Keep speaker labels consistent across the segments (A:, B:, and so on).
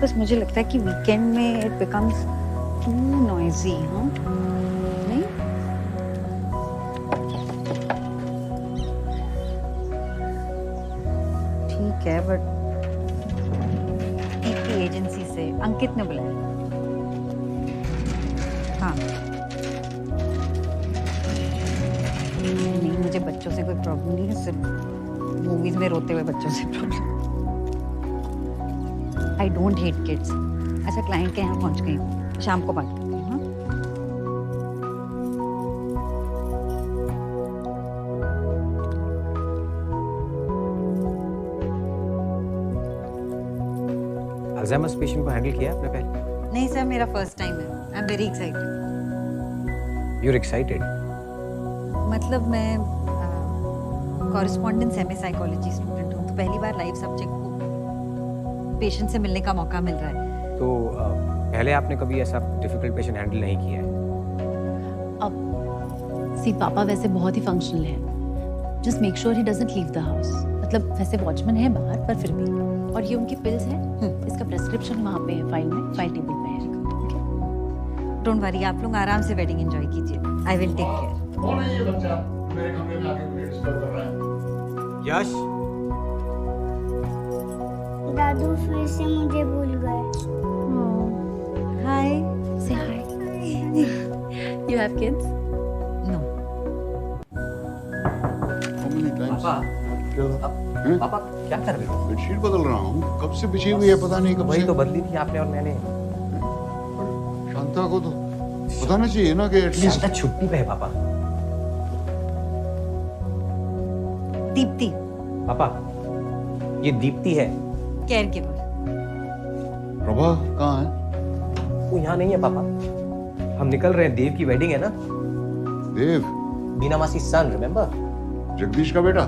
A: बस मुझे लगता है कि वीकेंड में इट बिकम्स टू नॉइजी। हाँ नहीं, ठीक है बट की एजेंसी से अंकित ने बुलाया। हाँ नहीं, मुझे बच्चों से कोई प्रॉब्लम नहीं है, सिर्फ मूवीज में रोते हुए बच्चों से problem. I don't hate kids. अच्छा क्लाइंट के यहाँ पहुँच गई हूँ, शाम को बात करती हूँ। हाँ
B: अल्जाइमर्स पेशेंट को हैंडल किया आपने पहले?
A: नहीं सर, मेरा फर्स्ट टाइम है। I am very excited.
B: You're excited?
A: मतलब मैं कॉरेस्पॉन्डेंस एमए साइकोलॉजी स्टूडेंट हूँ, तो पहली बार लाइव सब्जेक्ट को पेशेंट से मिलने का मौका मिल रहा है।
B: तो पहले आपने कभी ऐसा डिफिकल्ट पेशेंट हैंडल नहीं किया है?
C: अब सी पापा वैसे बहुत ही फंक्शनल है, just make sure he doesn't leave the house. मतलब वैसे वॉचमैन है बाहर पर फिर भी। और ये उनकी पिल्स है, इसका प्रेस्क्रिप्शन वहाँ पे है, फाइल में, फाइल टेबल पे है।
A: डोंट वरी, आप लोग आराम से वेडिंग एंजॉय कीजिए। I will take care.
D: कौन है ये बच्चा मेरे कमरे में आके मुझे डिस्टर्ब कर रहा है?
B: यश,
E: दादू फिर से मुझे भूल गए।
A: Hi.
C: Say hi. You have kids?
A: No.
D: How many times? हैं?
B: पापा क्या कर रहे हो?
D: बेडशीट बदल रहा हूँ, कब से बिछी हुई है पता नहीं कब
B: वही
D: से।
B: तो बदली थी आपने और मैंने।
D: शांता को तो बताना चाहिए ना कि एटलीस्ट।
B: शांता छुट्टी पे है पापा।
A: दीप्ति,
B: पापा ये दीप्ति है।
A: Care giver.
D: प्रभा कहाँ है?
B: वो यहाँ नहीं है पापा। हम निकल रहे हैं, देव की वेडिंग है ना।
D: देव?
B: बीना मासी सन, रिमेम्बर?
D: जगदीश का बेटा?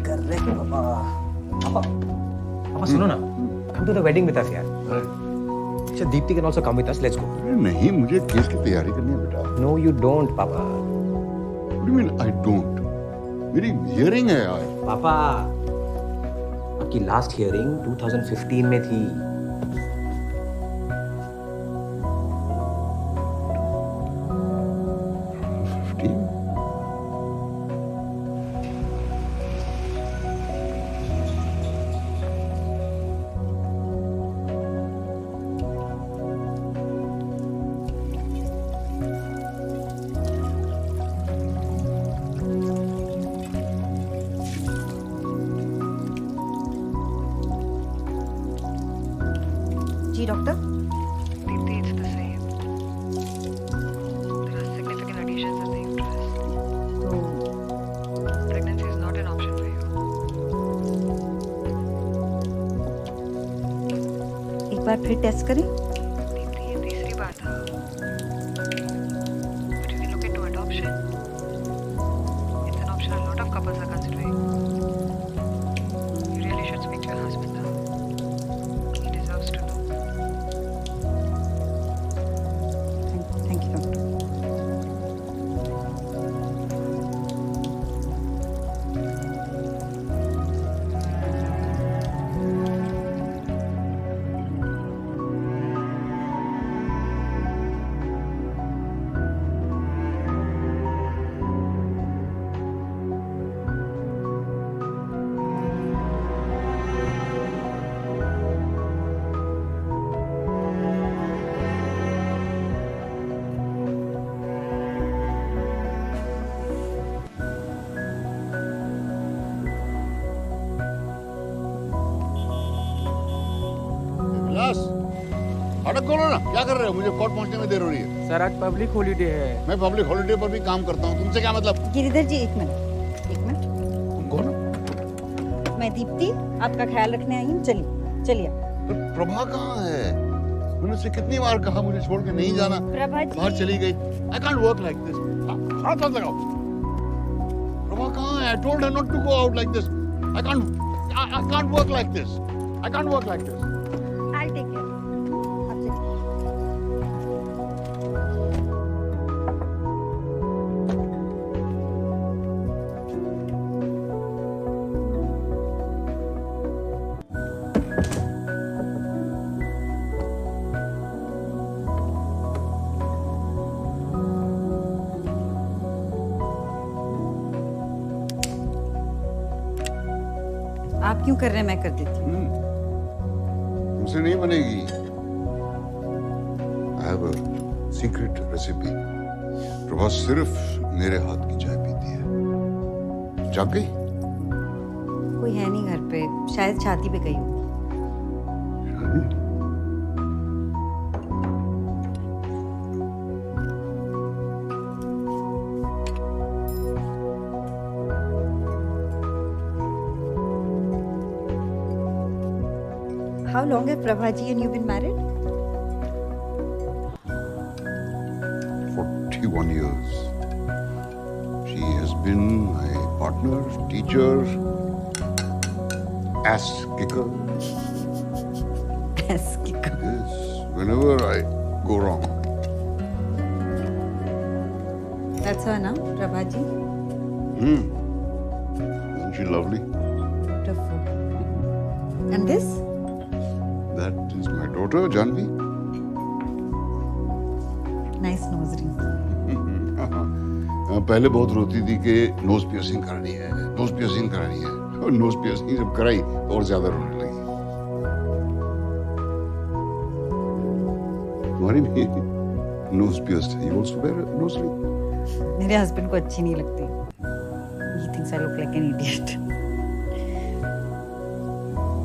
B: कर रहे थे पापा। पापा पापा सुनो ना, come to the wedding with us यार। अच्छा Deepti can also come with us, let's go।
D: अरे नहीं, मुझे केस की तैयारी करनी है बेटा।
B: No you don't पापा।
D: What do you mean I don't? मेरी हियरिंग है यार।
B: पापा आपकी लास्ट हियरिंग 2015 में थी।
A: जी doctor.
F: Deepthi, it's the same. There are significant adhesions in the uterus.
A: तो
F: Pregnancy is not an option for you.
A: एक बार फिर टेस्ट करें।
F: Deepthi, ये तीसरी बार था. But you can look into adoption. It's an option a lot of couples are considering. You really should speak to your husband now. He deserves to know.
A: Thank you doctor.
D: Vilas, फाटक खोलो ना, क्या कर रहे हो? मुझे कोर्ट पहुंचने में देर हो रही है।
G: सर आज पब्लिक हॉलीडे है।
D: मैं पब्लिक हॉलिडे पर भी काम करता हूँ, तुमसे क्या मतलब?
A: गिरिधर जी एक मिनट, एक मिनट।
D: तुम कौन हो?
A: मैं दीप्ति, आपका ख्याल रखने आई हूँ। चलिए चलिए।
D: तो प्रभा कहाँ है? मैंने उससे कितनी बार कहा मुझे छोड़ के नहीं जाना,
A: प्रभा जी।
D: बाहर चली गई। I can't work like this. हाथ मत लगाओ। प्रभा कहाँ है? I told her not to go out like this. I can't work like this. I can't work like this.
A: I'll take care. आप चलिए। आप क्यों कर रहे हैं, मैं कर देती हूँ।
D: तुमसे नहीं बनेगी। I have a secret recipe. Prabha सिर्फ मेरे हाथ की चाय पीती है। जाग गई?
A: कोई है नहीं घर पे, शायद शादी पे गई हो। How long have Prabhaji and you been married?
D: 41 years. She has been my partner, teacher, ass kicker.
A: Yes, kicker.
D: Yes, whenever I go wrong.
A: That's her now, Prabhaji.
D: Isn't she lovely?
A: Beautiful. And this?
D: That is my daughter, Janvi.
A: Nice nose ring.
D: पहले बहुत रोती थी कि nose piercing करानी है, nose piercing करानी है, और नोज पियर्सिंग जब कराई तो और ज्यादा रोने लगी। तुम्हारी भी नोज पियर्स्ड है। You also wear a nose ring?
A: मेरे हस्बैंड को अच्छी नहीं लगती। He thinks I look like an idiot.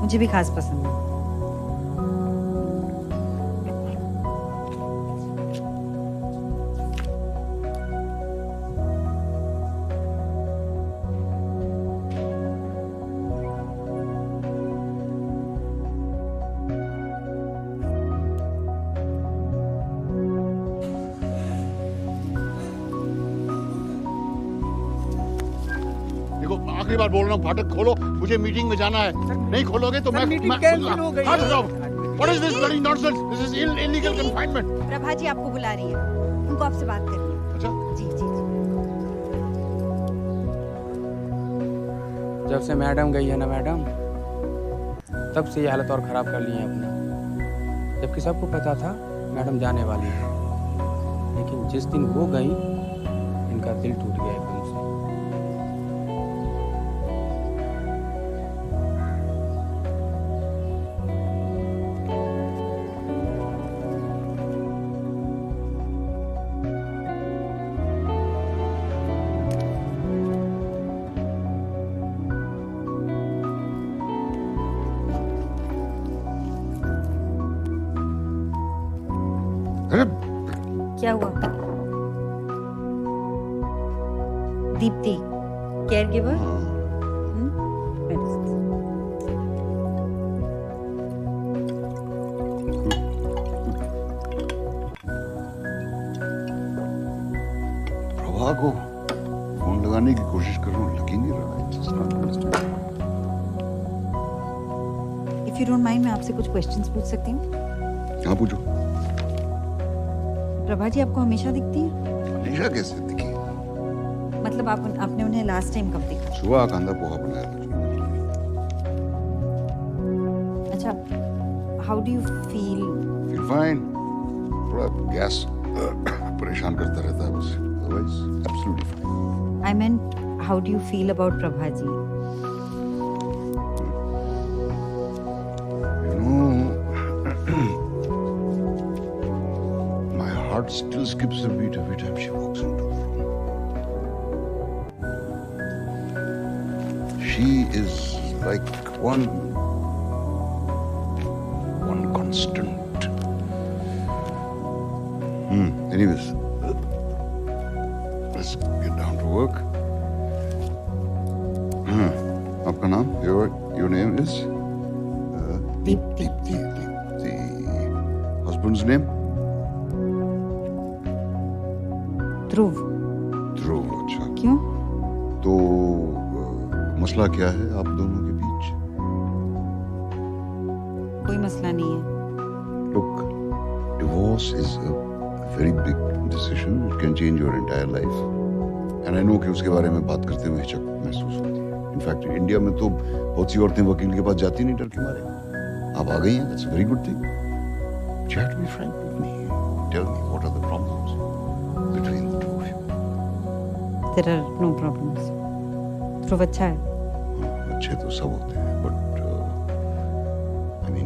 A: मुझे भी खास पसंद है।
D: देखो आखिरी बार बोल रहा हूँ, फाटक खोलो, मुझे मीटिंग में जाना है। नहीं खोलोगे तो मैं
B: कैंसिल हो गई।
D: What is this bloody nonsense? This is illegal confinement.
A: प्रभाजी आपको बुला रही है, उनको आपसे बात करनी है।
D: अच्छा,
A: जी जी जी।
G: जब से मैडम गई है ना मैडम, तब से ये हालत और ख़राब कर ली है अपनी। जबकि सबको पता था मैडम जाने वाली है, लेकिन जिस दिन वो गई इनका दिल टूट गया एकदम से।
D: अरे
A: क्या हुआ? Deepti, care giver?
D: प्रभा को फोन लगाने की कोशिश कर रहा हूँ, लग ही नहीं रहा है। It's not understanding.
A: If you don't mind, मैं आपसे कुछ क्वेश्चंस पूछ सकती हूँ?
D: हाँ पूछो।
A: प्रभा जी आपको हमेशा दिखती है?
D: हमेशा कैसे दिखी?
A: मतलब आपने उन्हें लास्ट टाइम कब देखा?
D: सुबह कांदा पोहा बनाया था।
A: अच्छा, how do you feel?
D: Feel fine. थोड़ा गैस परेशान करता रहता है बस। Otherwise, absolutely fine.
A: I meant how do you feel about Prabha ji?
D: You know, my heart still skips a beat every time she walks into the room. She is like one constant. Anyways, let's get down to work. आपका नाम? Your name is?
A: Deepti.
D: Deepti. Husband's name?
A: ध्रुव।
D: ध्रुव। अच्छा,
A: क्यों?
D: तो मसला क्या है आप दोनों के बीच?
A: कोई मसला नहीं है।
D: Look, divorce is a very big decision. It can change your entire life. And I know कि उसके बारे में बात करते हुए हिचक महसूस होती है। इनफैक्ट इंडिया में तो बहुत सी औरतें वकील के पास जाती नहीं डर के मारे। आप आ गई हैं, that's a very good thing. But you have to be frank with me. Tell me what are the problems between the two of you.
A: There are no problems. ध्रुव अच्छा है।
D: अच्छे तो सब होते हैं, but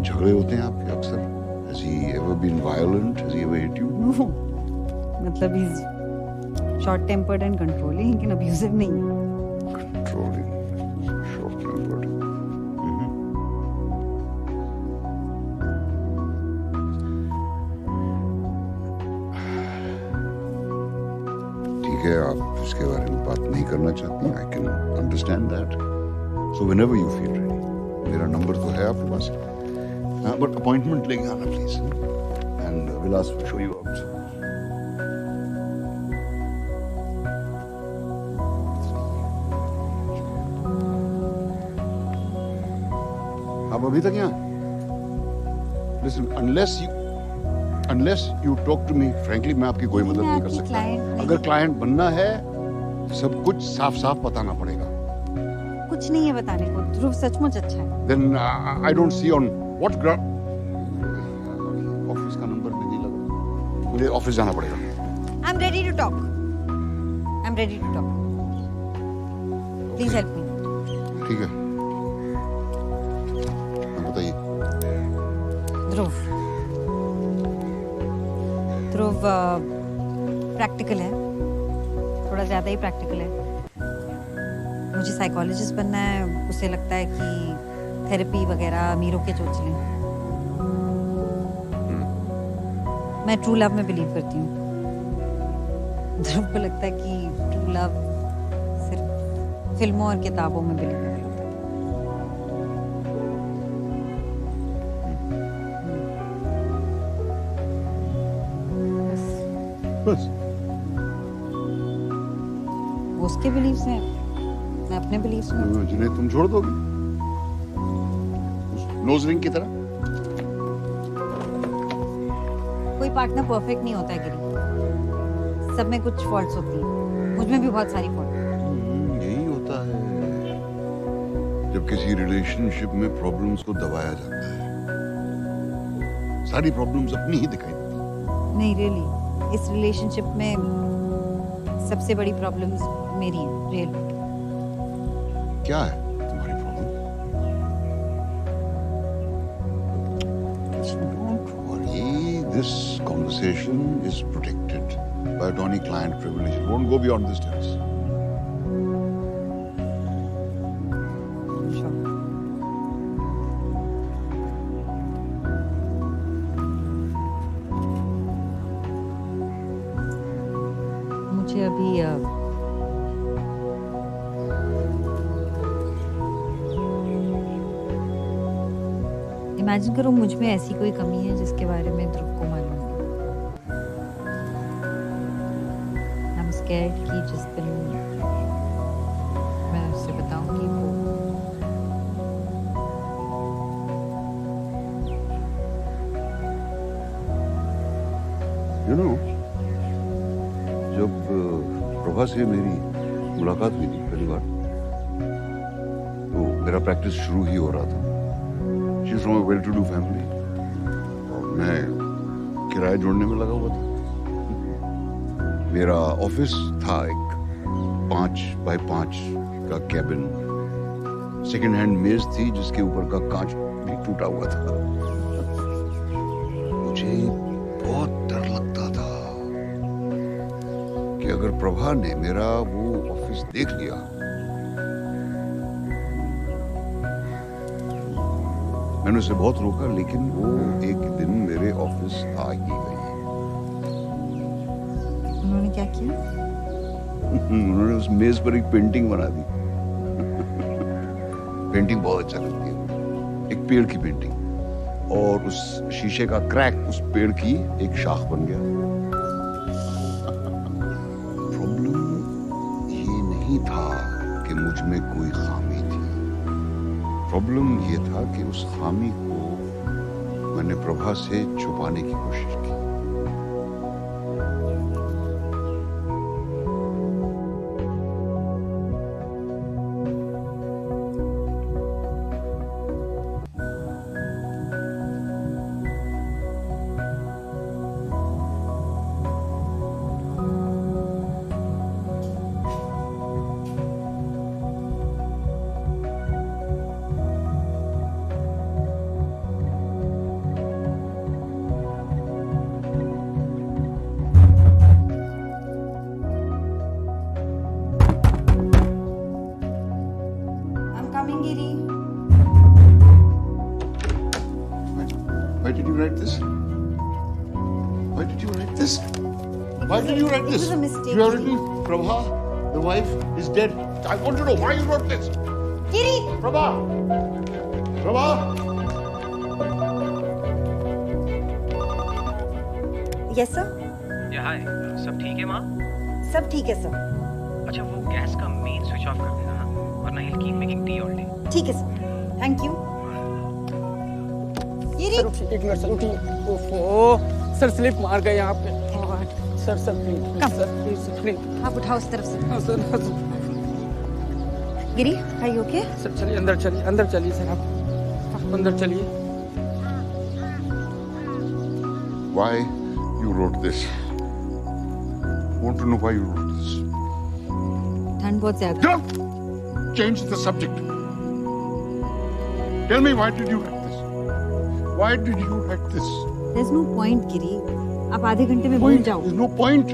D: लेकिन झगड़े होते हैं आपके अक्सर. Has he ever been violent? Has he ever hit you?
A: No. मतलब he's short tempered and controlling, लेकिन abusive नहीं है.
D: Controlling, short-tempered. ठीक है, आप इसके बारे में बात नहीं करना चाहती. I can understand that. So whenever you feel ready, मेरा नंबर तो है आपके पास. हाँ, but appointment लेके आना please. And Vilas will show you out. आप अभी तक यहाँ? Listen, unless you talk to me frankly, मैं आपकी कोई मदद नहीं कर सकता. अगर क्लाइंट बनना है, सब कुछ साफ-साफ बताना पड़ेगा.
A: कुछ नहीं है बताने को. ध्रुव सचमुच अच्छा है.
D: Then I don't see on what ground. Office का नंबर भी नहीं लगा. मुझे ऑफिस जाना पड़ेगा.
A: I'm ready to talk. I'm ready to talk. Please help me.
D: ठीक है. आप बताइए.
A: ध्रुव प्रैक्टिकल है. थोड़ा ज़्यादा ही प्रैक्टिकल है. मुझे साइकोलॉजिस्ट बनना है. उसे लगता है कि थेरेपी वगैरह अमीरों के चोचले. मैं ट्रू लव में बिलीव करती हूँ. ध्रुव को लगता है कि ट्रू लव सिर्फ फिल्मों और किताबों में बिलीव करता है.
D: बस.
A: वो उसके बिलीव्स हैं. मैं अपने बिलीव्स में.
D: जिन्हें तुम छोड़ दोगे नोज रिंग की तरह.
A: कोई पार्टनर परफेक्ट नहीं होता है गिरी. सब में कुछ फॉल्ट्स होती हैं. मुझ में भी बहुत सारी फॉल्ट.
D: यही होता है जब किसी रिलेशनशिप में प्रॉब्लम्स को दबाया जाता है. सारी प्रॉब्लम्स अपनी ही दिखाई देती हैं.
A: नहीं रियली. इस रिलेशनशिप में सबसे बड़ी प्रॉब्लम्स मेरी हैं. रियल.
D: क्या है तुम्हारी problem? Don't worry, this conversation is protected by attorney-client privilege. It won't go beyond this terms.
A: Sure. मुझे अभी इमेजिन करो मुझ में ऐसी कोई कमी है जिसके बारे में ध्रुव को मालूम है. I'm scared कि जिस दिन मैं उससे बताऊंगी वो
D: You know, जब प्रभा से मेरी मुलाकात हुई थी पहली बार, तो मेरा प्रैक्टिस शुरू ही हो रहा था. She is from a well-to-do family. और मैं किराया जोड़ने में लगा हुआ था. मेरा ऑफिस था एक 5x5 का कैबिन. सेकंड हैंड मेज थी जिसके ऊपर का कांच भी टूटा हुआ था. मुझे बहुत डर लगता था कि अगर प्रभा ने मेरा वो ऑफिस देख लिया, मैंने उसे बहुत रोका, लेकिन वो एक दिन मेरे ऑफिस आ ही गई.
A: उन्होंने क्या किया?
D: उन्होंने उस मेज पर एक पेंटिंग बना दी. पेंटिंग बहुत अच्छा लगती है. एक पेड़ की पेंटिंग, और उस शीशे का क्रैक उस पेड़ की एक शाख बन गया. प्रॉब्लम ये नहीं था कि मुझ में कोई खामी थी. प्रॉब्लम ये था कि उस खामी को मैंने प्रभा से छुपाने की कोशिश की. Why did you write this? Why did you write this? Why did you write
A: It
D: this?
A: was a mistake,
D: You have
A: Giri.
D: written, Prabha, the wife is dead. I want to know why you wrote this.
A: Giri!
D: Prabha! Prabha!
A: Yes sir?
B: या हाय सब ठीक है माँ
A: सब ठीक है sir.
B: अच्छा वो गैस का मेन स्विच ऑफ कर देना हाँ? वरना he'll keep making tea all day
A: ठीक है सर। Thank you. गिरी!
G: एक मिनट सर उठिए ओहो सर स्लिप मार गए यहाँ पे sir sir please
A: Come.
G: Sir please
A: आप उठाओ उस तरफ से।
G: हाँ sir
A: Giri, are you okay?
G: Sir चलिए अंदर चलिए सर आप अंदर चलिए
D: Why you wrote this? Want to know why you wrote this?
A: ठंड बहुत ज्यादा।
D: Don't change the subject. Tell me, why did you write this? Why did you write this?
A: There's no point, गिरी। आप आधे घंटे में भूल
D: Point.
A: जाओ।
D: There's no point.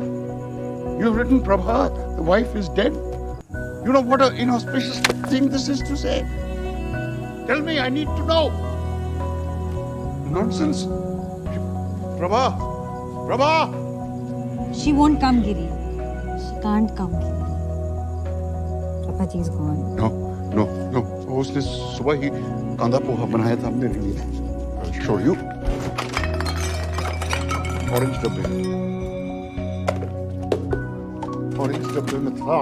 D: You have written, Prabha, the wife is dead. You know what an inauspicious thing this is to say? Tell me, I need to know. Nonsense. Prabha! Prabha!
A: She won't come, Giri. She can't come, Giri. Prabha ji is gone.
D: No. उसने सुबह ही कांदा पोहा बनाया था मेरे लिए। I'll show you. Orange डब्बे में था।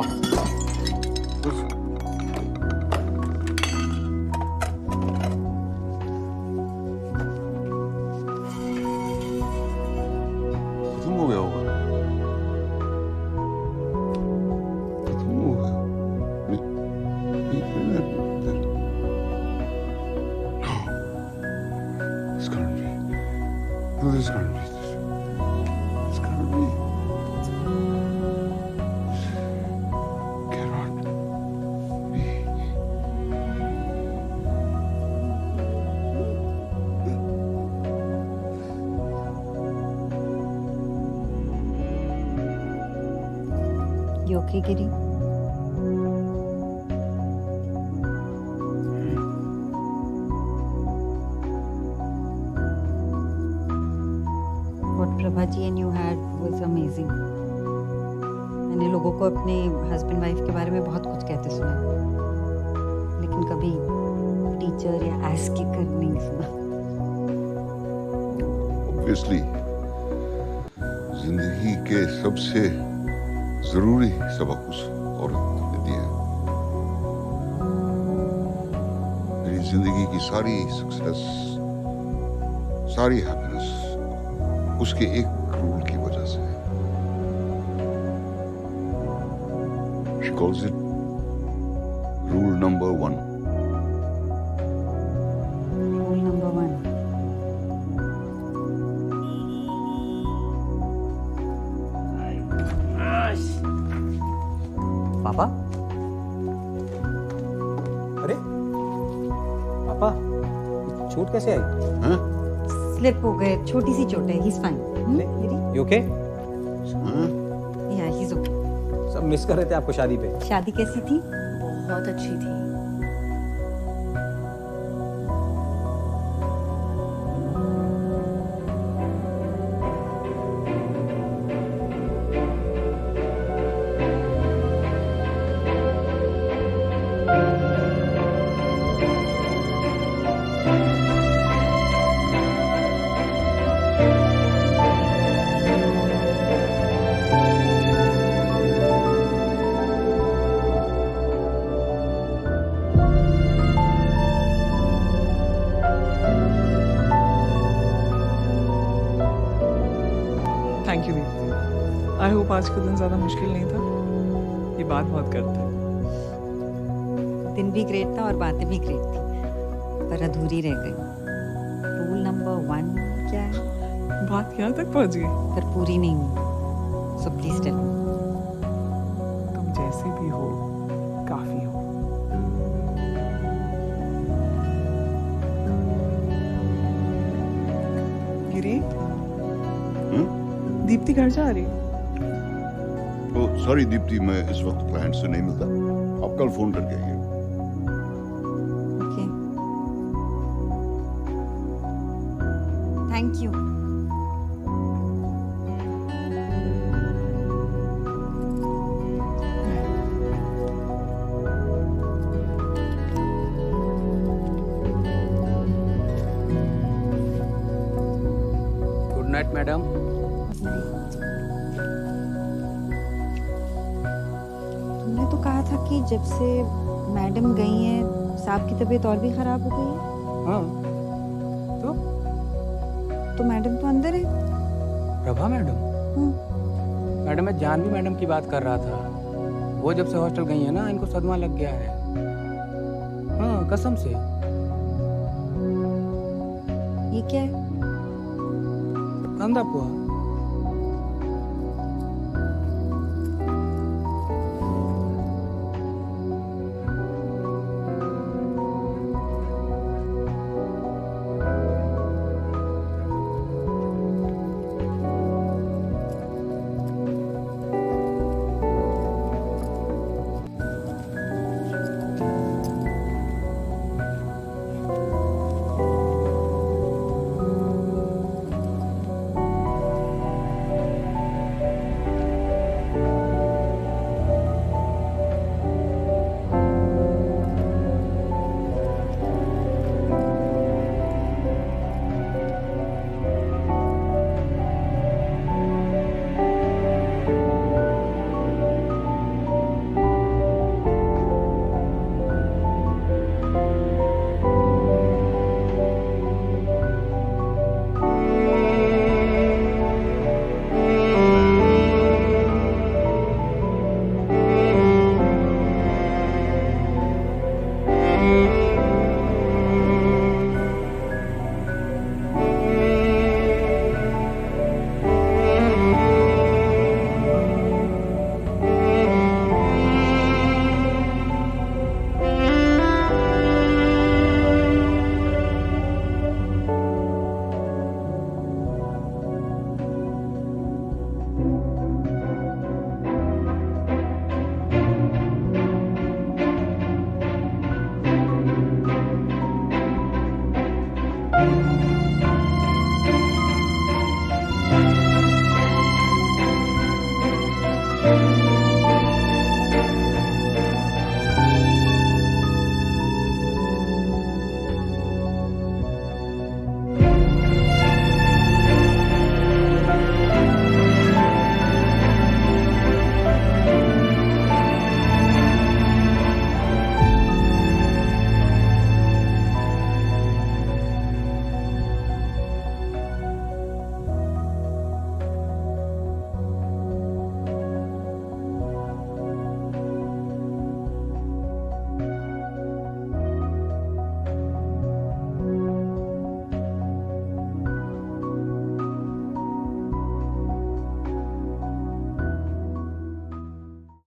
D: खत्म हो गया होगा। खत्म हो गया। This can't be. No, this can't be. This can't be. Cannot be.
A: You okay, Giri? What Prabha ji and you had was amazing. मैंने लोगों को अपने हस्बैंड वाइफ के बारे में बहुत कुछ कहते सुना, लेकिन कभी टीचर या एस किकर नहीं सुना।
D: Obviously, जिंदगी के सबसे जरूरी सबक उस औरत ने दिए हैं। मेरी जिंदगी की सारी सक्सेस, सारी हैप्पीनेस उसके एक रूल की वजह से है। She calls it rule number 1.
A: Rule number 1.
B: पापा अरे पापा चोट कैसे आई
D: हाँ?
A: स्लिप हो गए, छोटी सी चोट है। He's fine. Giri?
B: You okay
D: हाँ?
A: Yeah, he's okay.
B: सब मिस कर रहे थे आपको शादी पे
A: शादी कैसी थी?
C: बहुत अच्छी थी
F: thank you Deepti. I hope आज का दिन ज़्यादा मुश्किल नहीं था। ये बात बहुत करते हैं।
A: दिन भी ग्रेट था और बातें भी ग्रेट थी, पर अधूरी रह गई। रूल नंबर 1 क्या है?
F: बात यहाँ तक पहुँच गई।
A: पर पूरी नहीं हुई। So please tell me.
F: तुम जैसे भी हो काफी हो। गिरी, दीप्ति घर जा रही?
D: सॉरी दीप्ति, मैं इस वक्त क्लाइंट से नहीं मिलता। आप कल फोन करके आइए।
A: Okay, thank you.
G: Good night madam.
A: तुमने तो कहा था कि जब से मैडम गई हैं साहब की तबीयत और भी खराब हो गई है।
G: हाँ
A: तो मैडम तो अंदर है।
G: प्रभा मैडम?
A: हम्म।
G: मैडम मैं जानवी मैडम की बात कर रहा था। वो जब से हॉस्टल गई है ना, इनको सदमा लग गया है। हाँ कसम से।
A: ये क्या है?
G: अंधा पोहा।